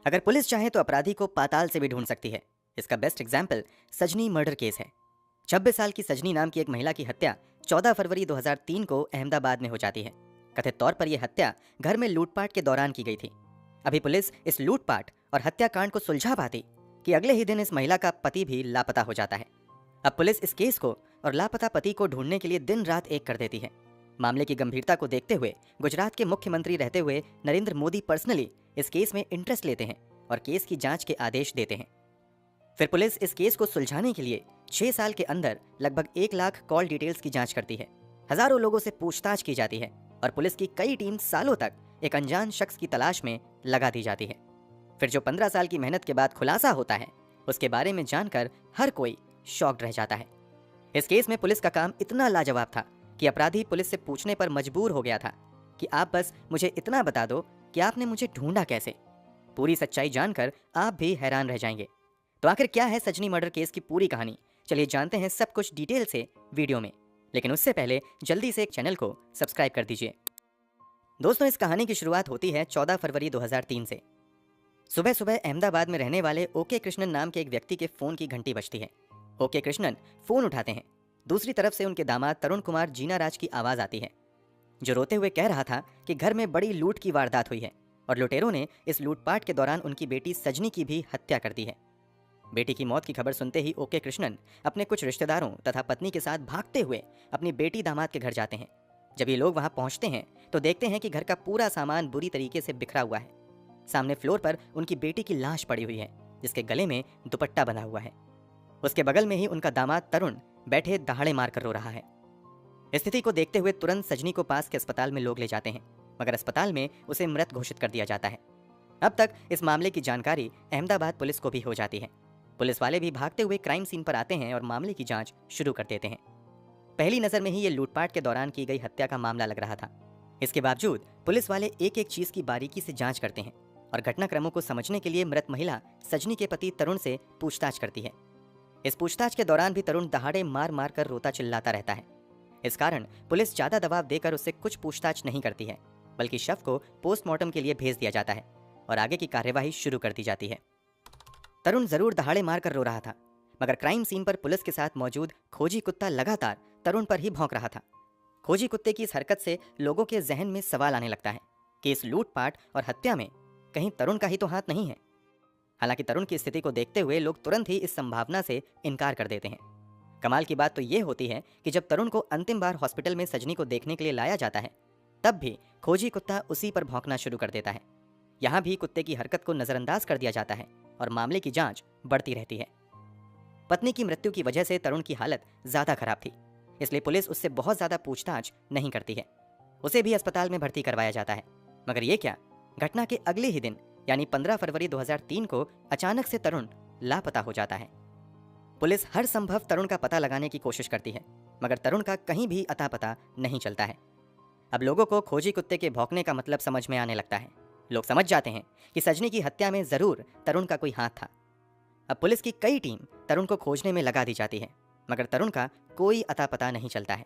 अगर पुलिस चाहे तो अपराधी को पाताल से भी ढूंढ सकती है। इसका बेस्ट एग्जाम्पल सजनी मर्डर केस है। 26 साल की सजनी नाम की एक महिला की हत्या 14 फरवरी 2003 को अहमदाबाद में हो जाती है। कथित तौर पर यह हत्या घर में लूटपाट के दौरान की गई थी। अभी पुलिस इस लूटपाट और हत्याकांड को सुलझा पाती कि अगले ही दिन इस महिला का पति भी लापता हो जाता है। अब पुलिस इस केस को और लापता पति को ढूंढने के लिए दिन रात एक कर देती है। मामले की गंभीरता को देखते हुए गुजरात के मुख्यमंत्री रहते हुए नरेंद्र मोदी पर्सनली इस केस में इंटरेस्ट लेते हैं और केस की जांच के आदेश देते हैं। फिर पुलिस इस केस को सुलझाने के लिए 6 साल के अंदर लगभग 1 लाख कॉल डिटेल्स की जांच करती है। हजारों लोगों से पूछताछ की जाती है और पुलिस की कई टीम सालों तक एक अनजान शख्स की तलाश में लगा दी जाती है। फिर जो 15 साल की मेहनत के बाद खुलासा होता है, उसके बारे में जानकर हर कोई शॉक्ड रह जाता है। इस केस में पुलिस का काम इतना लाजवाब था कि अपराधी पुलिस से पूछने पर मजबूर हो गया था कि आप बस मुझे इतना बता दो कि आपने मुझे ढूंढा कैसे। पूरी सच्चाई जानकर आप भी हैरान रह जाएंगे। तो आखिर क्या है सजनी मर्डर केस की पूरी कहानी? चलिए जानते हैं सब कुछ डिटेल से वीडियो में। लेकिन उससे पहले जल्दी से चैनल को सब्सक्राइब कर दीजिए। दोस्तों, इस कहानी की शुरुआत होती है 14 फरवरी 2003 से। सुबह सुबह अहमदाबाद में रहने वाले ओके कृष्णन नाम के एक व्यक्ति के फोन की घंटी बजती है। ओके कृष्णन फोन उठाते हैं। दूसरी तरफ से उनके दामाद तरुण कुमार जीना राज की आवाज आती है, जो रोते हुए कह रहा था कि घर में बड़ी लूट की वारदात हुई है और लुटेरों ने इस लूटपाट के दौरान उनकी बेटी सजनी की भी हत्या कर दी है। बेटी की मौत की खबर सुनते ही ओके कृष्णन अपने कुछ रिश्तेदारों तथा पत्नी के साथ भागते हुए अपनी बेटी दामाद के घर जाते हैं। जब ये लोग वहां पहुंचते हैं तो देखते हैं कि घर का पूरा सामान बुरी तरीके से बिखरा हुआ है। सामने फ्लोर पर उनकी बेटी की लाश पड़ी हुई है, जिसके गले में दुपट्टा बंधा हुआ है। उसके बगल में ही उनका दामाद तरुण बैठे दहाड़े मारकर रो रहा है। स्थिति को देखते हुए तुरंत सजनी को पास के अस्पताल में लोग ले जाते हैं, मगर अस्पताल में उसे मृत घोषित कर दिया जाता है। अब तक इस मामले की जानकारी अहमदाबाद पुलिस को भी हो जाती है। पुलिस वाले भी भागते हुए क्राइम सीन पर आते हैं और मामले की जांच शुरू कर देते हैं। पहली नजर में ही ये लूटपाट के दौरान की गई हत्या का मामला लग रहा था। इसके बावजूद पुलिस वाले एक एक चीज की बारीकी से जांच करते हैं और घटनाक्रमों को समझने के लिए मृत महिला सजनी के पति तरुण से पूछताछ करती है। इस पूछताछ के दौरान भी तरुण दहाड़े मार मार कर रोता चिल्लाता रहता है। इस कारण पुलिस ज्यादा दबाव देकर उससे कुछ पूछताछ नहीं करती है, बल्कि शव को पोस्टमार्टम के लिए भेज दिया जाता है और आगे की कार्यवाही शुरू कर दी जाती है। तरुण जरूर दहाड़े मारकर रो रहा था, मगर क्राइम सीन पर पुलिस के साथ मौजूद खोजी कुत्ता लगातार तरुण पर ही भौंक रहा था। खोजी कुत्ते की इस हरकत से लोगों के जहन में सवाल आने लगता है कि इस लूटपाट और हत्या में कहीं तरुण का ही तो हाथ नहीं है। हालांकि तरुण की स्थिति को देखते हुए लोग तुरंत ही इस संभावना से इनकार कर देते हैं। कमाल की बात तो ये होती है कि जब तरुण को अंतिम बार हॉस्पिटल में सजनी को देखने के लिए लाया जाता है, तब भी खोजी कुत्ता उसी पर भौंकना शुरू कर देता है। यहाँ भी कुत्ते की हरकत को नजरअंदाज कर दिया जाता है और मामले की जांच बढ़ती रहती है। पत्नी की मृत्यु की वजह से तरुण की हालत ज्यादा खराब थी, इसलिए पुलिस उससे बहुत ज्यादा पूछताछ नहीं करती है। उसे भी अस्पताल में भर्ती करवाया जाता है। मगर ये क्या, घटना के अगले ही दिन यानी 15 फरवरी 2003 को अचानक से तरुण लापता हो जाता है। पुलिस हर संभव तरुण का पता लगाने की कोशिश करती है, मगर तरुण का कहीं भी अता पता नहीं चलता है। अब लोगों को खोजी कुत्ते के भौंकने का मतलब समझ में आने लगता है। लोग समझ जाते हैं कि सजनी की हत्या में जरूर तरुण का कोई हाथ था। अब पुलिस की कई टीम तरुण को खोजने में लगा दी जाती है, मगर तरुण का कोई अता पता नहीं चलता है।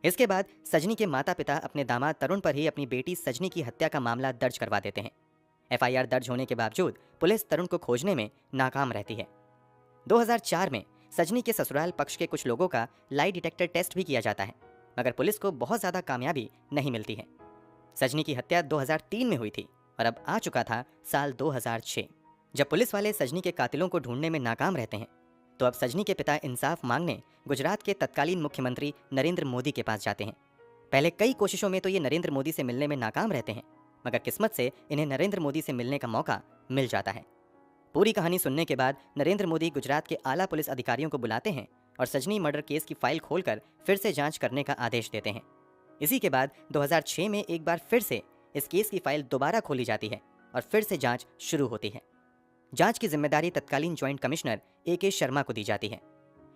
इसके बाद सजनी के माता पिता अपने दामाद तरुण पर ही अपनी बेटी सजनी की हत्या का मामला दर्ज करवा देते हैं। एफआईआर दर्ज होने के बावजूद पुलिस तरुण को खोजने में नाकाम रहती है। 2004 में सजनी के ससुराल पक्ष के कुछ लोगों का लाई डिटेक्टर टेस्ट भी किया जाता है, मगर पुलिस को बहुत ज्यादा कामयाबी नहीं मिलती है। सजनी की हत्या 2003 में हुई थी और अब आ चुका था साल 2006। जब पुलिस वाले सजनी के कातिलों को ढूंढने में नाकाम रहते हैं, तो अब सजनी के पिता इंसाफ मांगने गुजरात के तत्कालीन मुख्यमंत्री नरेंद्र मोदी के पास जाते हैं। पहले कई कोशिशों में तो ये नरेंद्र मोदी से मिलने में नाकाम रहते हैं, मगर किस्मत से इन्हें नरेंद्र मोदी से मिलने का मौका मिल जाता है। पूरी कहानी सुनने के बाद नरेंद्र मोदी गुजरात के आला पुलिस अधिकारियों को बुलाते हैं और सजनी मर्डर केस की फाइल खोलकर फिर से जांच करने का आदेश देते हैं। इसी के बाद 2006 में एक बार फिर से इस केस की फाइल दोबारा खोली जाती है और फिर से जांच शुरू होती है। जांच की जिम्मेदारी तत्कालीन ज्वाइंट कमिश्नर AK शर्मा को दी जाती है।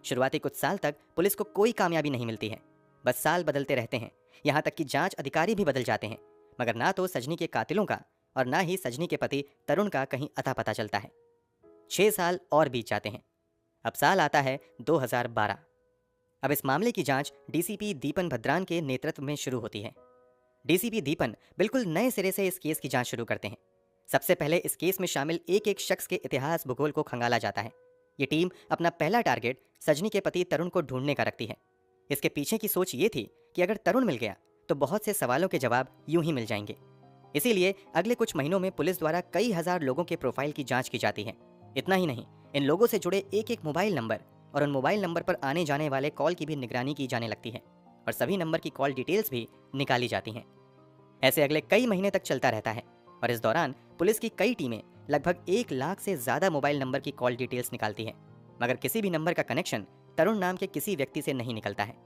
शुरुआती कुछ साल तक पुलिस को कोई कामयाबी नहीं मिलती है। बस साल बदलते रहते हैं, यहाँ तक कि जांच अधिकारी भी बदल जाते हैं, मगर ना तो सजनी के कातिलों का और ना ही सजनी के पति तरुण का कहीं अता पता चलता है। 6 साल और बीत जाते हैं। अब साल आता है 2012। अब इस मामले की जांच DCP दीपन भद्रान के नेतृत्व में शुरू होती है। DCP दीपन बिल्कुल नए सिरे से इस केस की जांच शुरू करते हैं। सबसे पहले इस केस में शामिल एक एक शख्स के इतिहास भूगोल को खंगाला जाता है। ये टीम अपना पहला टारगेट सजनी के पति तरुण को ढूंढने का रखती है। इसके पीछे की सोच ये थी कि अगर तरुण मिल गया तो बहुत से सवालों के जवाब यूं ही मिल जाएंगे। इसीलिए अगले कुछ महीनों में पुलिस द्वारा कई हजार लोगों के प्रोफाइल की जांच की जाती है। इतना ही नहीं, इन लोगों से जुड़े एक एक मोबाइल नंबर और उन मोबाइल नंबर पर आने जाने वाले कॉल की भी निगरानी की जाने लगती है और सभी नंबर की कॉल डिटेल्स भी निकाली जाती हैं। ऐसे अगले कई महीने तक चलता रहता है और इस दौरान पुलिस की कई टीमें लगभग 1 लाख से ज्यादा मोबाइल नंबर की कॉल डिटेल्स निकालती है, मगर किसी भी नंबर का कनेक्शन तरुण नाम के किसी व्यक्ति से नहीं निकलता है।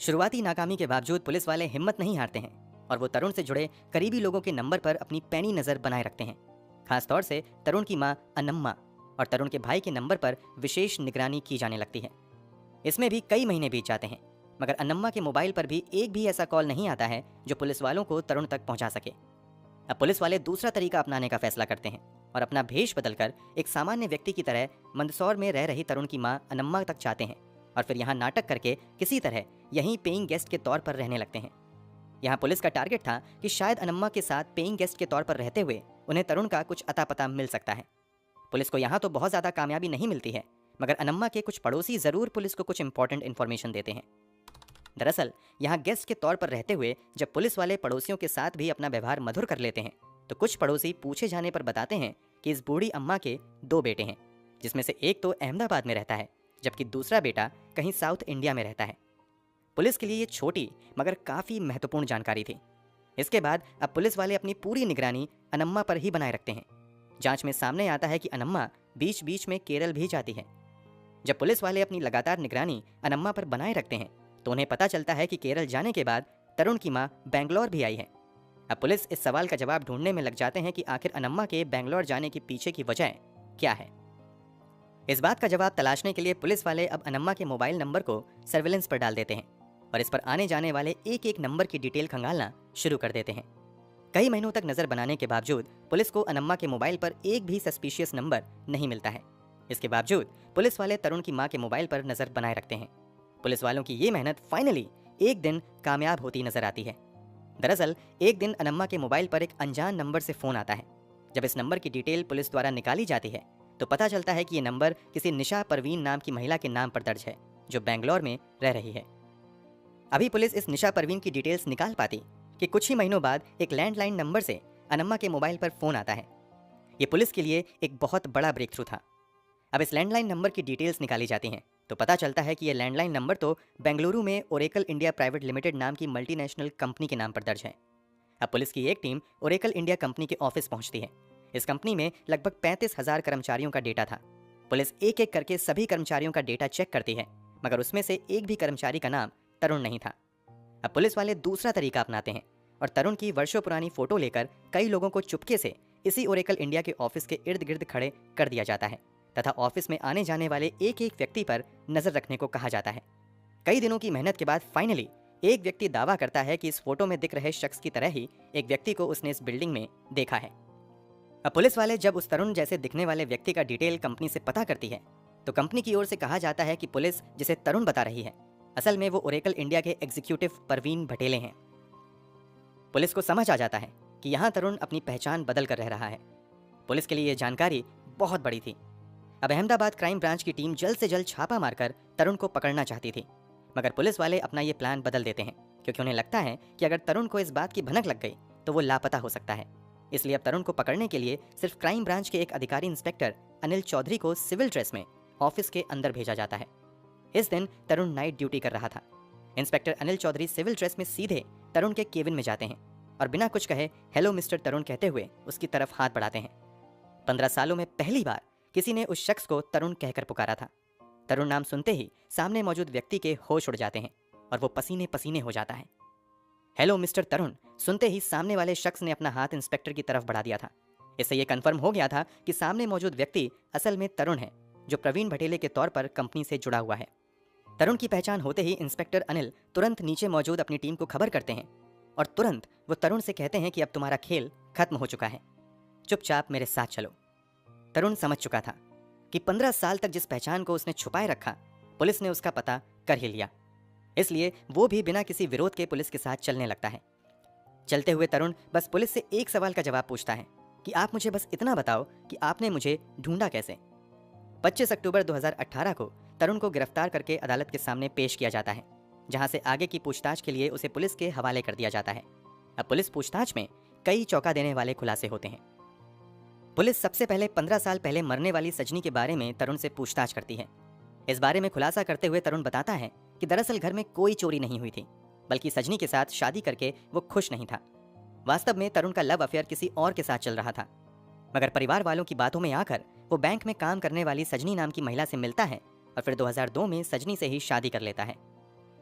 शुरुआती नाकामी के बावजूद पुलिस वाले हिम्मत नहीं हारते हैं और वो तरुण से जुड़े करीबी लोगों के नंबर पर अपनी पैनी नजर बनाए रखते हैं। खासतौर से तरुण की मां अनम्मा और तरुण के भाई के नंबर पर विशेष निगरानी की जाने लगती है। इसमें भी कई महीने बीत जाते हैं, मगर अनम्मा के मोबाइल पर भी एक भी ऐसा कॉल नहीं आता है जो पुलिस वालों को तरुण तक पहुंचा सके। अब पुलिस वाले दूसरा तरीका अपनाने का फैसला करते हैं और अपना भेष बदलकर एक सामान्य व्यक्ति की तरह मंदसौर में रह रही तरुण की मां अनम्मा तक जाते हैं और फिर यहाँ नाटक करके किसी तरह यहीं पेइंग गेस्ट के तौर पर रहने लगते हैं। यहाँ पुलिस का टारगेट था कि शायद अनम्मा के साथ पेइंग गेस्ट के तौर पर रहते हुए उन्हें तरुण का कुछ अता पता मिल सकता है। पुलिस को यहाँ तो बहुत ज्यादा कामयाबी नहीं मिलती है, मगर अनम्मा के कुछ पड़ोसी जरूर पुलिस को कुछ इंपॉर्टेंट इन्फॉर्मेशन देते हैं। दरअसल यहाँ गेस्ट के तौर पर रहते हुए जब पुलिस वाले पड़ोसियों के साथ भी अपना व्यवहार मधुर कर लेते हैं तो कुछ पड़ोसी पूछे जाने पर बताते हैं कि इस बूढ़ी अम्मा के 2 बेटे हैं, जिसमें से एक तो अहमदाबाद में रहता है जबकि दूसरा बेटा कहीं साउथ इंडिया में रहता है। पुलिस के लिए ये छोटी मगर काफी महत्वपूर्ण जानकारी थी। इसके बाद अब पुलिस वाले अपनी पूरी निगरानी अनम्मा पर ही बनाए रखते हैं। जांच में सामने आता है कि अनम्मा बीच बीच में केरल भी जाती है। जब पुलिस वाले अपनी लगातार निगरानी अनम्मा पर बनाए रखते हैं तो उन्हें पता चलता है कि केरल जाने के बाद तरुण की मां बेंगलोर भी आई है। अब पुलिस इस सवाल का जवाब ढूंढने में लग जाते हैं कि आखिर अनम्मा के बेंगलोर जाने के पीछे की वजह क्या है। इस बात का जवाब तलाशने के लिए पुलिस वाले अब अनम्मा के मोबाइल नंबर को सर्विलेंस पर डाल देते हैं और इस पर आने जाने वाले एक एक नंबर की डिटेल खंगालना शुरू कर देते हैं। कई महीनों तक नजर बनाने के बावजूद पुलिस को अनम्मा के मोबाइल पर एक भी सस्पिशियस नंबर नहीं मिलता है। इसके बावजूद पुलिस वाले तरुण की मां के मोबाइल पर नजर बनाए रखते हैं। पुलिस वालों की ये मेहनत फाइनली एक दिन कामयाब होती नजर आती है। दरअसल एक दिन अनम्मा के मोबाइल पर एक अनजान नंबर से फोन आता है। जब इस नंबर की डिटेल पुलिस द्वारा निकाली जाती है तो पता चलता है कि ये नंबर किसी निशा परवीन नाम की महिला के नाम पर दर्ज है जो बेंगलोर में रह रही है। अभी पुलिस इस निशा परवीन की डिटेल्स निकाल पाती कि कुछ ही महीनों बाद एक लैंडलाइन नंबर से अनम्मा के मोबाइल पर फोन आता है। ये पुलिस के लिए एक बहुत बड़ा ब्रेक थ्रू था। अब इस लैंडलाइन नंबर की डिटेल्स निकाली जाती हैं तो पता चलता है कि यह लैंडलाइन नंबर तो बेंगलुरु में ओरेकल इंडिया प्राइवेट लिमिटेड नाम की मल्टीनेशनल कंपनी के नाम पर दर्ज है। अब पुलिस की एक टीम ओरेकल इंडिया कंपनी के ऑफिस पहुंचती है। इस कंपनी में लगभग 35,000 कर्मचारियों का डेटा था। पुलिस एक एक करके सभी कर्मचारियों का डेटा चेक करती है, मगर उसमें से एक भी कर्मचारी का नाम तरुण नहीं था। अब पुलिस वाले दूसरा तरीका अपनाते हैं और तरुण की वर्षों पुरानी फोटो लेकर कई लोगों को चुपके से इसी ओरेकल इंडिया के ऑफिस के इर्द गिर्द खड़े कर दिया जाता है तथा ऑफिस में आने जाने वाले एक एक व्यक्ति पर नजर रखने को कहा जाता है। कई दिनों की मेहनत के बाद फाइनली एक व्यक्ति दावा करता है कि इस फोटो में दिख रहे शख्स की तरह ही एक व्यक्ति को उसने इस बिल्डिंग में देखा है। अब पुलिस वाले जब उस तरुण जैसे दिखने वाले व्यक्ति का डिटेल कंपनी से पता करती है तो कंपनी की ओर से कहा जाता है कि पुलिस जिसे तरुण बता रही है असल में वो ओरेकल इंडिया के एग्जीक्यूटिव परवीन भटेले हैं। पुलिस को समझ आ जाता है कि यहाँ तरुण अपनी पहचान बदल कर रह रहा है। पुलिस के लिए यह जानकारी बहुत बड़ी थी। अब अहमदाबाद क्राइम ब्रांच की टीम जल्द से जल्द छापा मारकर तरुण को पकड़ना चाहती थी, मगर पुलिस वाले अपना ये प्लान बदल देते हैं क्योंकि उन्हें लगता है कि अगर तरुण को इस बात की भनक लग गई तो वो लापता हो सकता है। इसलिए अब तरुण को पकड़ने के लिए सिर्फ क्राइम ब्रांच के एक अधिकारी इंस्पेक्टर अनिल चौधरी को सिविल ड्रेस में ऑफिस के अंदर भेजा जाता है। इस दिन तरुण नाइट ड्यूटी कर रहा था। Inspector Anil Chaudhary civil dress में सीधे तरुण के केबिन में जाते हैं और बिना कुछ कहे हेलो मिस्टर तरुण कहते हुए उसकी तरफ हाथ बढ़ाते हैं। 15 सालों में पहली बार किसी ने उस शख्स को तरुण कहकर पुकारा था। तरुण नाम सुनते ही सामने मौजूद व्यक्ति के होश उड़ जाते हैं और वो पसीने पसीने हो जाता है। हेलो मिस्टर तरुण सुनते ही सामने वाले शख्स ने अपना हाथ इंस्पेक्टर की तरफ बढ़ा दिया था। इससे यह कंफर्म हो गया था कि सामने मौजूद व्यक्ति असल में तरुण है जो प्रवीण भटेले के तौर पर कंपनी से जुड़ा हुआ है। तरुण की पहचान होते ही इंस्पेक्टर अनिल तुरंत नीचे मौजूद अपनी टीम को खबर करते हैं और तुरंत वो तरुण से कहते हैं कि अब तुम्हारा खेल खत्म हो चुका है, चुपचाप मेरे साथ चलो। तरुण समझ चुका था कि 15 साल तक जिस पहचान को उसने छुपाए रखा पुलिस ने उसका पता कर ही लिया, इसलिए वो भी बिना किसी विरोध के पुलिस के साथ चलने लगता है। चलते हुए तरुण बस पुलिस से एक सवाल का जवाब पूछता है कि आप मुझे बस इतना बताओ कि आपने मुझे ढूंढा कैसे। 25 अक्टूबर 2018 को तरुण को गिरफ्तार करके अदालत के सामने पेश किया जाता है, जहां से आगे की पूछताछ के लिए उसे पुलिस के हवाले कर दिया जाता है। अब पुलिस पूछताछ में कई चौंका देने वाले खुलासे होते हैं। पुलिस सबसे पहले 15 साल पहले मरने वाली सजनी के बारे में तरुण से पूछताछ करती है। इस बारे में खुलासा करते हुए तरुण बताता है कि दरअसल घर में कोई चोरी नहीं हुई थी, बल्कि सजनी के साथ शादी करके वो खुश नहीं था। वास्तव में तरुण का लव अफेयर किसी और के साथ चल रहा था, मगर परिवार वालों की बातों में आकर वो बैंक में काम करने वाली सजनी नाम की महिला से मिलता है और फिर 2002 में सजनी से ही शादी कर लेता है।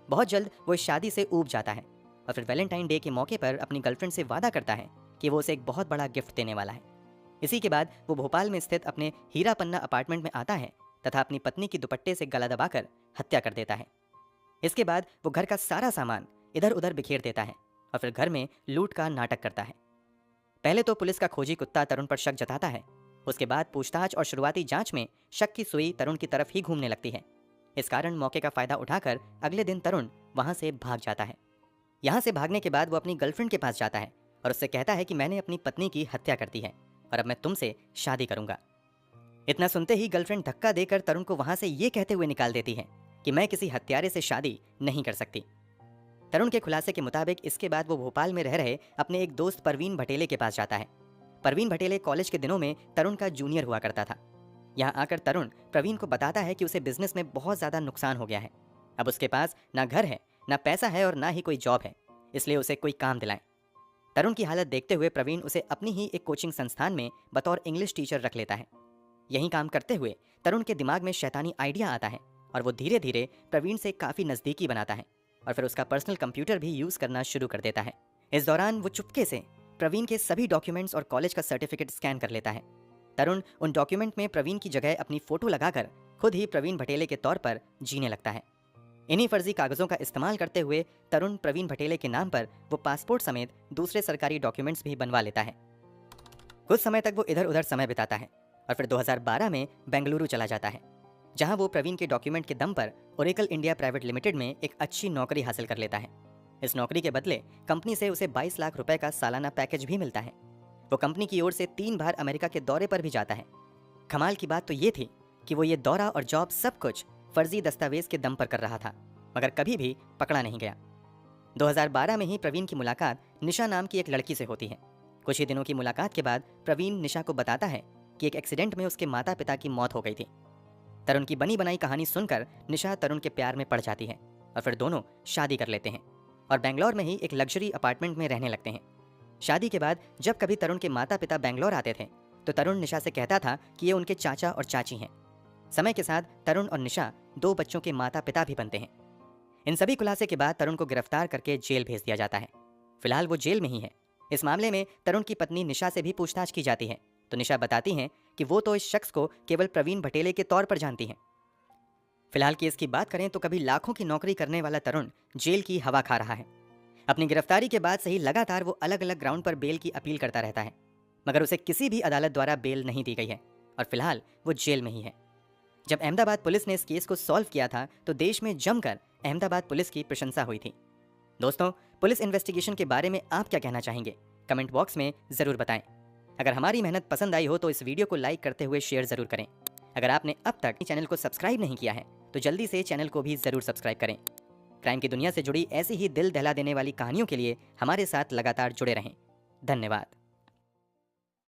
बहुत जल्द वो इस शादी से ऊब जाता है और फिर वैलेंटाइन डे के मौके पर अपनी गर्लफ्रेंड से वादा करता है कि वो उसे एक बहुत बड़ा गिफ्ट देने वाला है। इसी के बाद वो भोपाल में स्थित अपने हीरा पन्ना अपार्टमेंट में आता है तथा अपनी पत्नी की दुपट्टे से गला दबाकर हत्या कर देता है। इसके बाद वो घर का सारा सामान इधर उधर बिखेर देता है और फिर घर में लूट का नाटक करता है। पहले तो पुलिस का खोजी कुत्ता तरुण पर शक जताता है। उसके बाद पूछताछ और शुरुआती जांच में शक की सुई तरुण की तरफ ही घूमने लगती है। इस कारण मौके का फायदा उठाकर अगले दिन तरुण वहां से भाग जाता है। यहां से भागने के बाद वो अपनी गर्लफ्रेंड के पास जाता है और उससे कहता है कि मैंने अपनी पत्नी की हत्या कर दी है और अब मैं तुमसे शादी करूंगा। इतना सुनते ही गर्लफ्रेंड धक्का देकर तरुण को वहां से ये कहते हुए निकाल देती है कि मैं किसी हत्यारे से शादी नहीं कर सकती। तरुण के खुलासे के मुताबिक इसके बाद वो भोपाल में रह रहे अपने एक दोस्त परवीन भटेले के पास जाता है। परवीन भटेले कॉलेज के दिनों में तरुण का जूनियर हुआ करता था। यहाँ आकर तरुण प्रवीण को बताता है कि उसे बिजनेस में बहुत ज्यादा नुकसान हो गया है। अब उसके पास ना घर है, ना पैसा है और ना ही कोई जॉब है, इसलिए उसे कोई काम दिलाएं। तरुण की हालत देखते हुए प्रवीण उसे अपनी ही एक कोचिंग संस्थान में बतौर इंग्लिश टीचर रख लेता है। यहीं काम करते हुए तरुण के दिमाग में शैतानी आइडिया आता है और वो धीरे धीरे प्रवीण से काफी नजदीकी बनाता है और फिर उसका पर्सनल कंप्यूटर भी यूज करना शुरू कर देता है। इस दौरान वो चुपके से प्रवीण के सभी डॉक्यूमेंट्स और कॉलेज का सर्टिफिकेट स्कैन कर लेता है। तरुण उन डॉक्यूमेंट में प्रवीण की जगह अपनी फोटो लगाकर खुद ही प्रवीण भटेले के तौर पर जीने लगता है। इन्हीं फर्जी कागजों का इस्तेमाल करते हुए तरुण प्रवीण भटेले के नाम पर वो पासपोर्ट समेत दूसरे सरकारी डॉक्यूमेंट्स भी बनवा लेता है। कुछ समय तक वो इधर उधर समय बिताता है और फिर 2012 में बेंगलुरु चला जाता है, जहां वो प्रवीण के डॉक्यूमेंट के दम पर ओरेकल इंडिया प्राइवेट लिमिटेड में एक अच्छी नौकरी हासिल कर लेता है। इस नौकरी के बदले कंपनी से उसे 22 लाख रुपए का सालाना पैकेज भी मिलता है। वो कंपनी की ओर से 3 बार अमेरिका के दौरे पर भी जाता है। कमाल की बात तो ये थी कि वो ये दौरा और जॉब सब कुछ फर्जी दस्तावेज के दम पर कर रहा था, मगर कभी भी पकड़ा नहीं गया। 2012 में ही प्रवीण की मुलाकात निशा नाम की एक लड़की से होती है। कुछ ही दिनों की मुलाकात के बाद प्रवीण निशा को बताता है कि एक एक्सीडेंट में उसके माता पिता की मौत हो गई थी। तरुण की बनी बनाई कहानी सुनकर निशा तरुण के प्यार में पड़ जाती है और फिर दोनों शादी कर लेते हैं और बेंगलोर में ही एक लग्जरी अपार्टमेंट में रहने लगते हैं। शादी के बाद जब कभी तरुण के माता पिता बेंगलोर आते थे तो तरुण निशा से कहता था कि ये उनके चाचा और चाची हैं। समय के साथ तरुण और निशा 2 बच्चों के माता पिता भी बनते हैं। इन सभी खुलासे के बाद तरुण को गिरफ्तार करके जेल भेज दिया जाता है। फिलहाल वो जेल में ही है। इस मामले में तरुण की पत्नी निशा से भी पूछताछ की जाती है तो निशा बताती हैं कि वो तो इस शख्स को केवल प्रवीण भटेले के तौर पर जानती हैं। फिलहाल केस की बात करें तो कभी लाखों की नौकरी करने वाला तरुण जेल की हवा खा रहा है। अपनी गिरफ्तारी के बाद से ही लगातार वो अलग अलग ग्राउंड पर बेल की अपील करता रहता है, मगर उसे किसी भी अदालत द्वारा बेल नहीं दी गई है और फिलहाल वो जेल में ही है। जब अहमदाबाद पुलिस ने इस केस को सॉल्व किया था तो देश में जमकर अहमदाबाद पुलिस की प्रशंसा हुई थी। दोस्तों, पुलिस इन्वेस्टिगेशन के बारे में आप क्या कहना चाहेंगे? कमेंट बॉक्स में जरूर बताएं। अगर हमारी मेहनत पसंद आई हो तो इस वीडियो को लाइक करते हुए शेयर जरूर करें। अगर आपने अब तक चैनल को सब्सक्राइब नहीं किया है तो जल्दी से चैनल को भी जरूर सब्सक्राइब करें। क्राइम की दुनिया से जुड़ी ऐसी ही दिल दहला देने वाली कहानियों के लिए हमारे साथ लगातार जुड़े रहें। धन्यवाद।